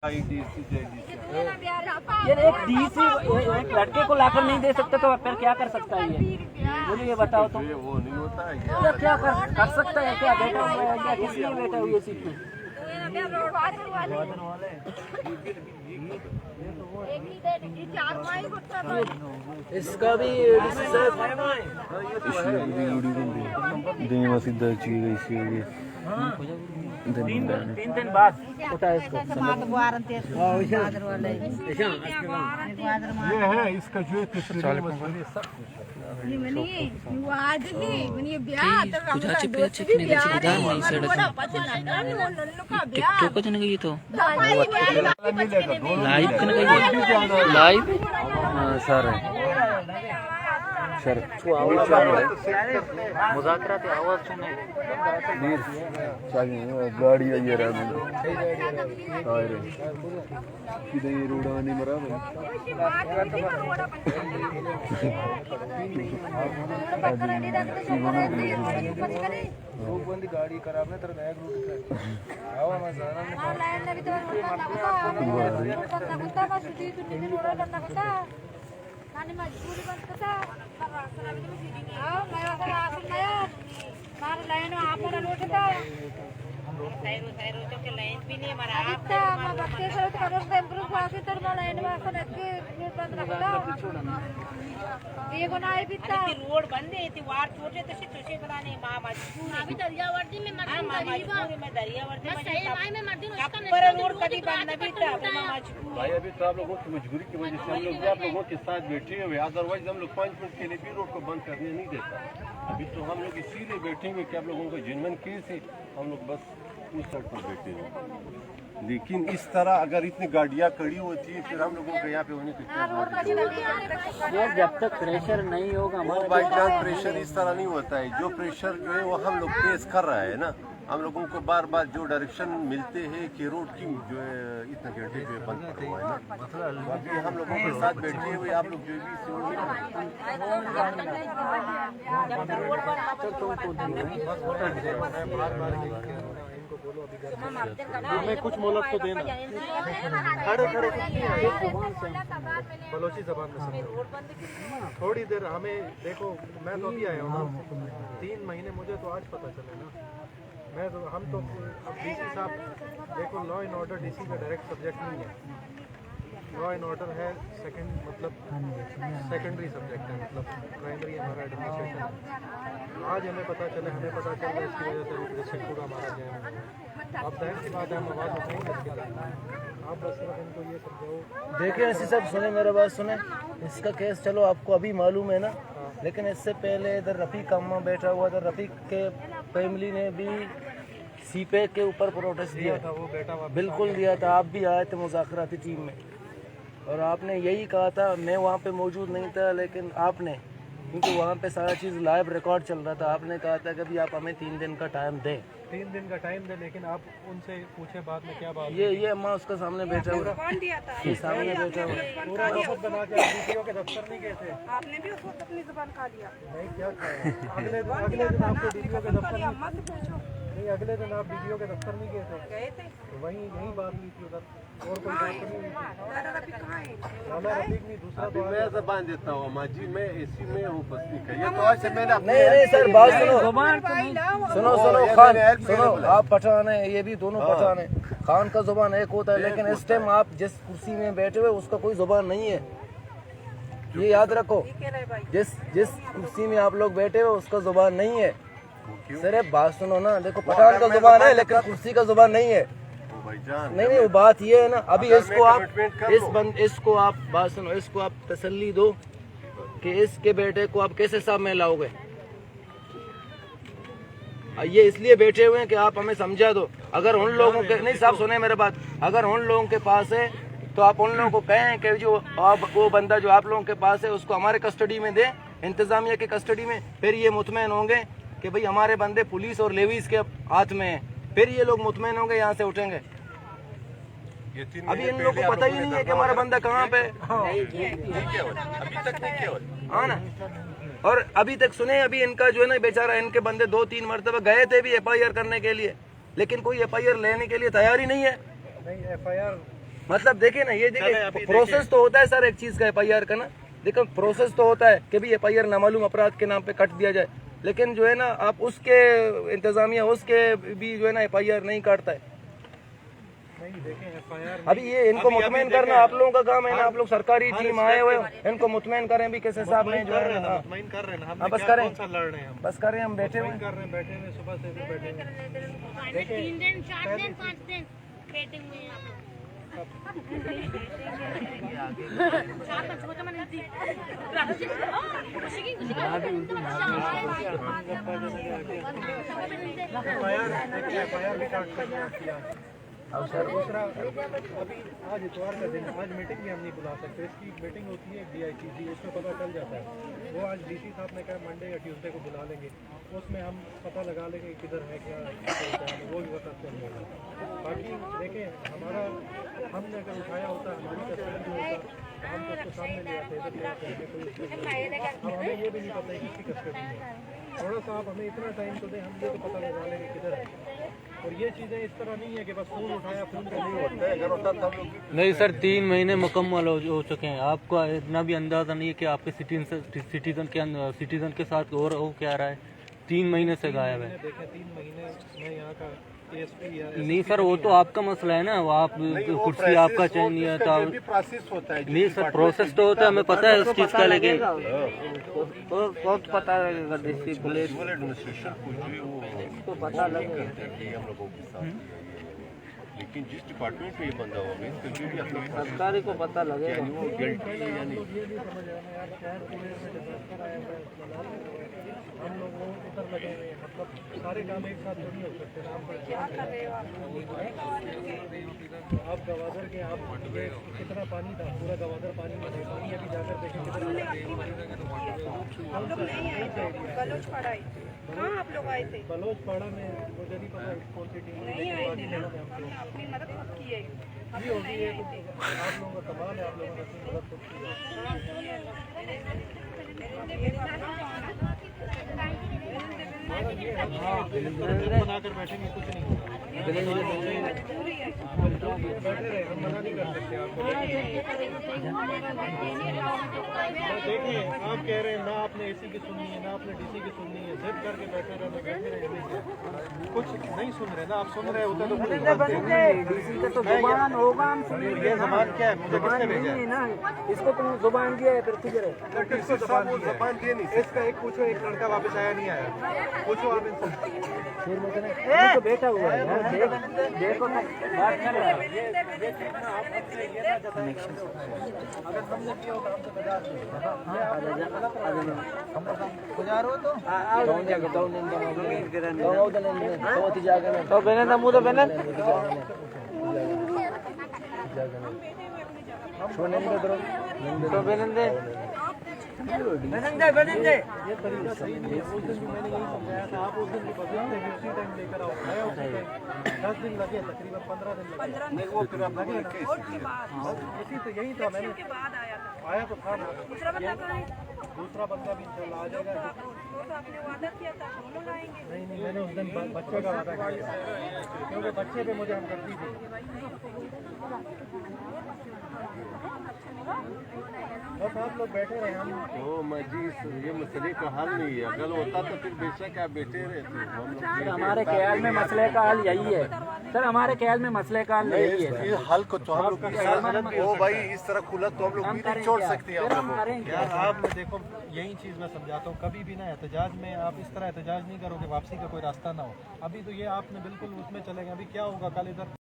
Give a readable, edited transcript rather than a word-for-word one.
ये एक डीसी एक लड़के को लाकर नहीं दे सकते तो फिर क्या कर सकता है ये? मुझे ये बताओ तो। वो नहीं होता है क्या कर सकता है? क्या बैठा हुआ है या किस लिए बैठा हुआ है सीट पे? इसका भी तीन दिन बाद होता है इसको। ये है इसका जो लाइव सर मुज़ाकरा की आवाज़ सुने गाड़ी आई है रोडानी मरा गाड़ी खराब है तेरा नया ग्रुप रोड बंद है वार छोटे तसे तसे बनाने मां अभी दरियावर्दी में पर रोड कभी बंद नहीं था भाई अभी तो आप लोगों की मजबूरी की वजह से हम लोग भी आप लोगों के साथ बैठे हुए, अदरवाइज हम लोग 5 मिनट के लिए भी रोड को बंद करने नहीं देता। अभी तो हम लोग इसीलिए बैठे हुए कि आप लोगों को जेन्युइन केस है, हम लोग बस उस साइड पर बैठे हुए। लेकिन इस तरह अगर इतनी गाड़ियाँ खड़ी होती है फिर हम लोगों को यहाँ पे होने की क्या बात है? जब तक प्रेशर नहीं होगा वो बाई चांस प्रेशर इस तरह नहीं होता है। जो प्रेशर जो है वो हम लोग फेस कर रहा है ना, हम लोगों को बार बार जो डायरेक्शन मिलते हैं कि रोड की जो है इतने घंटे जो है बंद पड़ा हुआ है ना, अभी हम लोगों के साथ बैठे हुए आप लोग जो मैं कुछ मोहलत तो देना खड़े बलोची जबान में थोड़ी देर हमें देखो। मैं तो अभी आया हूँ ना, 3 महीने मुझे तो आज पता चले ना। मैं तो हम तो अब डीसी साहब देखो, लॉ एंड ऑर्डर डीसी का डायरेक्ट सब्जेक्ट नहीं है। लॉ एंड ऑर्डर है सेकेंडरी सब्जेक्ट है, मतलब प्राइमरी हमारा एडमिनिस्ट्रेशन। आज हमें पता चला इसकी वजह से डिस्ट्रिक्ट पूरा मारा गया। अब जाहिर सी बात है हम आवाज़ उठाएंगे इसके लिए। आप बस सिर्फ इनको ये समझाओ। देखिए ऐसी सब सुने, मेरा बात सुने। इसका केस चलो आपको अभी मालूम है ना, लेकिन इससे पहले इधर रफ़ीक अम्मा बैठा हुआ था। रफ़ीक के फैमिली ने भी सीपे के ऊपर प्रोटेस्ट दिया था, वो बेटा बिल्कुल दिया था। आप भी आए थे मुज़ाकराती टीम में और आपने यही कहा था, मैं वहाँ पे मौजूद नहीं था, लेकिन आपने, क्योंकि वहाँ पे सारा चीज़ लाइव रिकॉर्ड चल रहा था, आपने कहा था कि भी आप हमें 3 दिन का टाइम दें। 3 दिन का टाइम दे, लेकिन आप उनसे पूछे बाद में क्या बात? ये अम्मा उसका सामने बैठा हुआ, सामने बैठा हुआ। पूरा वक्त बना के डीसीओ के दफ्तर नहीं गए थे? आपने भी उस वक्त अपनी जुबान खा लिया। नहीं, क्या खाया? अगले दिन आपको डीसीओ के दफ्तर नहीं, अगले दिन आप डीसीओ के दफ्तर नहीं गए थे? वहीं यही बात हुई थी उधर, और कोई बात नहीं हुई थी। रफीक नहीं, दूसरा मैं जबान देता हूँ अम्मा जी, मैं इसी में हूँ पत्नी का। ये तो आज से मैंने नहीं सर, बात सुनो खान, सुनो। आप पठान है, ये भी दोनों पठान है। खान का जुबान एक होता है, लेकिन इस टाइम आप जिस कुर्सी में बैठे हुए उसका कोई जुबान नहीं है, ये याद रखो। जिस कुर्सी में आप लोग बैठे हुए उसका जुबान नहीं है। सर बात सुनो ना, देखो पठान का जुबान है लेकिन कुर्सी का जुबान नहीं है। नहीं वो बात ये है ना, अभी इसको आप बात सुनो, इसको आप तसल्ली दो कि इसके बेटे को आप कैसे साहब में लाओगे। ये इसलिए बैठे हुए हैं कि आप हमें समझा दो। अगर उन लोगों के नहीं, साहब सुने मेरे बात, अगर उन लोगों के पास है तो आप उन लोगों को कहें कि जो वो बंदा जो आप लोगों के पास है उसको हमारे कस्टडी में दे, इंतजामिया की कस्टडी में। फिर ये मुतमईन होंगे कि भाई हमारे बंदे पुलिस और लेवीज के हाथ में हैं, फिर ये लोग मुतमईन होंगे, यहाँ से उठेंगे। अभी इन लोगों को पता ही नहीं है कि हमारा बंदा कहाँ पे। हाँ ना, और अभी तक सुने, अभी इनका जो है ना बेचारा, इनके बंदे 2-3 मरतबा गए थे भी FIR करने के लिए, लेकिन कोई FIR लेने के लिए तैयार ही नहीं है। नहीं, FIR मतलब देखिए ना, ये देखिए प्रोसेस तो होता है सर एक चीज का FIR का ना, देखो प्रोसेस तो होता है कि भी FIR नामालूम अपराध के नाम पे कट दिया जाए, लेकिन जो है ना आप उसके इंतजामिया उसके भी जो है ना FIR नहीं काटता है। नहीं देखें FIR अभी ये इनको मुतमईन करना आप लोगों का काम है ना, आप लोग सरकारी टीम आए हुए हो, इनको मुतमईन करें भी किस हिसाब में जो है ना। मुतमईन कर रहे हैं हम, बस करें, लड़ रहे हैं हम, बस करें, हम बैठे हुए कर रहे हैं, बैठे हुए सुबह से बैठे हुए। 3 दिन 4 दिन 5 दिन वेटिंग में यहाँ पे FIR भी काट सकते हैं। और दूसरा अभी आज इतवार का दिन, आज मीटिंग भी हम नहीं बुला सकते, इसकी मीटिंग होती है DICG, उसमें पता चल जाता है। वो आज DC साहब ने कहा मंडे या ट्यूसडे को बुला लेंगे, उसमें हम पता लगा लेंगे किधर है क्या है, वो भी पता चल जाएगा। बाकी देखें हमारा, हमने अगर उठाया होता हमारी कस्टडी में होता, हम तो उसको सामने ले आते, इधर ले आते हैं कोई। अब हमें ये भी नहीं पता है किसकी कस्टडी में, थोड़ा सा आप हमें इतना टाइम तो दें, हम ये तो पता लगा लेंगे किधर है। और ये चीज़ें इस तरह नहीं है कि बस फोन उठाया फोन कर नहीं होता है, अगर होता तो हम लोग नहीं सर 3 महीने मुकम्मल हो चुके हैं, आपको इतना भी अंदाज़ा नहीं है कि आपके सिटीजन के साथ और हो क्या रहा है। 3 महीने से गायब है। देखें 3 महीने में यहाँ का ASP या नहीं सर वो तो आपका मसला है ना, वो आप कुर्सी आपका चयन नहीं था। प्रोसेस होता है नहीं सर प्रोसेस तो होता है, हमें पता है उस चीज़ का, लेकिन बहुत पता लगेगा डिस्ट्रिक्ट पुलिस सिविल एडमिनिस्ट्रेशन को जो है वो पता लगेगा करते हैं कि हम लोगों के साथ, लेकिन जिस डिपार्टमेंट में ये बंदा होगा इसका जो भी अपनी सरकारी को पता लगेगा। यानी वो गिल्टी है या नहीं। ये भी समझ आना यार, शहर पुलिस में डिजास्टर आया है, हम लोग वो उधर लगे हुए हैं, मतलब सारे काम एक साथ नहीं हो सकते। आप गवादर के आप ये कितना पानी था, पूरा गवादर पानी में है, पानी अभी जाकर देखें कितना आप लोग आए थे बलोचपाड़ा में, मुझे नहीं पता कौन सी टीम अपनी मदद खुद की है, होगी है, आप लोगों का कमाल है, आप लोगों ने अपनी मदद खुद की है। बनाकर बैठेंगे कुछ नहीं होगा, बैठे रहे, हम मना नहीं कर सकते आपको। देखिए आप कह रहे हैं ना आपने AC की सुननी है ना आपने DC की सुननी है, जिद करके बैठे रहे, कुछ नहीं सुन रहे ना, आप सुन रहे होते तो डीसी का तो जुबान होगा, हम सुनेंगे। ये ज़बान क्या है, मुझे किसने भेजा है? ना इसको तुम जुबान दिया है, फिर किधर है? किसको ज़बान दिए नहीं, इसका एक पूछो, एक लड़का वापस आया नहीं आया, पूछो आप इनसे। तो बैठा हुआ है यार, देखो ना बात कर रहा है। ये तरीका सही नहीं है, उस दिन भी मैंने यही समझाया था, आप उस दिन भी बदलते हैं, उसी टाइम लेकर आओ, आया उसी टाइम, 10 दिन लगे, तकरीबन 15 दिन लगे। नहीं वो फिर आप लगे ना, इसी तो यही था, मैंने आया तो था ना, दूसरा बंदा भी इंशाल्लाह आ जाएगा। नहीं नहीं, मैंने उस दिन बच्चे का वादा किया, क्योंकि बच्चे पे मुझे हमदर्दी थी। बस आप लोग बैठे रहे, हम तो मजीद ये मसले का हल नहीं है, अगर होता तो फिर बेशक आप बैठे रहते। हम सर हमारे ख्याल में मसले का हल यही है, सर हमारे ख्याल में मसले का हल यही है। इस हल को तो हम लोग ओ भाई इस तरह खुला तो हम लोग भी नहीं छोड़ सकते हैं। हम करेंगे यार आप देखो, यही चीज़ मैं समझाता हूँ, कभी भी ना एहतजाज में आप इस तरह एहतजाज नहीं करोगे, वापसी का कोई रास्ता ना हो। अभी तो ये आपने बिल्कुल उसमें चले गए, अभी क्या होगा कल इधर